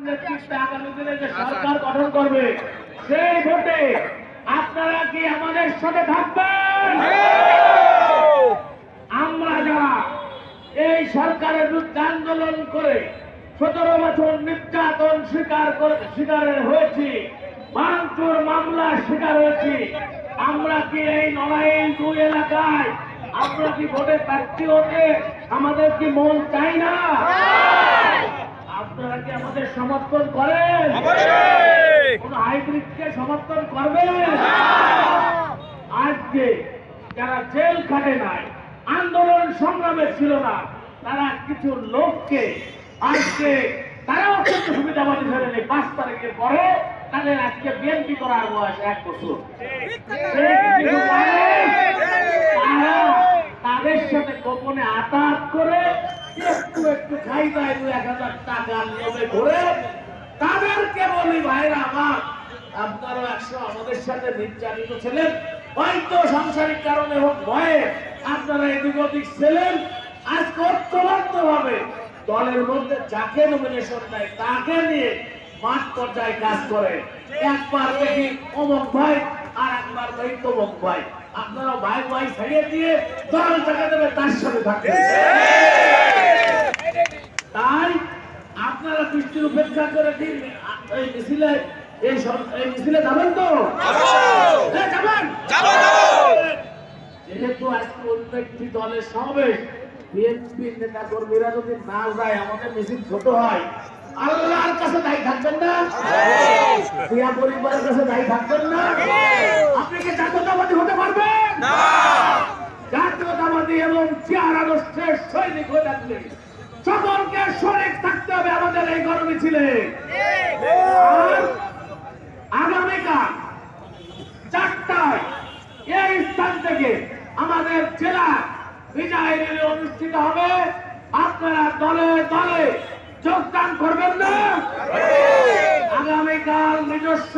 নেতৃত্বে আগামী দিনে যে সরকার গঠন করবে সেই ভোটে আপনারা কি আমাদের সাথে থাকবেন? আমরা যারা এই সরকারের বিরুদ্ধে আন্দোলন করে 17 বছর নির্যাতন শিকার হয়েছি, ভাঙচুর মামলা শিকার হয়েছি, আমরা কি এই নড়াইল 2 এলাকায় আমরা কি ভোটে প্রার্থী হতে আমাদের কি মন চাই না? আপনারা কি আমাদের সমর্থন করেন? কোন হাইব্রিডকে সমর্থন করবেন? আজকে যারা জেল খাটে নাই, আন্দোলন সংগ্রামে ছিল না, তারা কিছু লোককে আজকে তারাও কিন্তু সুবিধাবাদী ধরে নেই। 5 তারিখের পরে তাদের আজকে বিএনপি করার বয়স 1 বছর। তাদের সাথে গোপনে আতাত করে একটু একটু খাই দেয় 2-1000 টাকা নিয়মে ঘুরে তাদেরকে বলি, ভাইরা আমার, আপনারা 100 আমাদের সাথে নির্যাতিত ছিলেন, হয়তো সাংসারিক কারণে হোক ভয়ে আপনারা এদিক ওদিক ছিলেন, আজকে ঐক্যবদ্ধভাবে দলের মধ্যে যাকে নমিনেশন দেয় তাকে নিয়ে মাঠ পর্যায়ে কাজ করে। একবার দেখি অমুক ভাই আর একবার দেখি তমুক ভাই, আপনারা ভাই ভাই ছেড়ে দিয়ে দল থেকে দেবে তার সাথে থাকবে। তাই আপনারা দৃষ্টির উপেক্ষা করে দিন, এই মিছিলে যাবেন তো? যেহেতু আজকে অন্য একটি দলের সমাবেশ, বিএনপির নেতা কর্মীরা যদি না যায়, আমাদের মিছিল ছোট হয়, আল্লাহর কাছে দায়ী থাকবেন না? জিয়া পরিবারের কাছে দায়ী থাকবেন না? আপনি কি জাতীয়তাবাদী হতে পারবেন? জাতীয়তাবাদী এবং জিয়ার আদর্শের সৈনিক হয়ে থাকলে সকলকে শরীক থাকতে হবে আমাদের এই গণমিছিলে। আর আগামীকাল 4টায় এই স্থান থেকে আমাদের জেলা বিজয় র্যালি অনুষ্ঠিত হবে। আপনারা দলে দলে যোগদান করবেন না? আগামীকাল নিজস্ব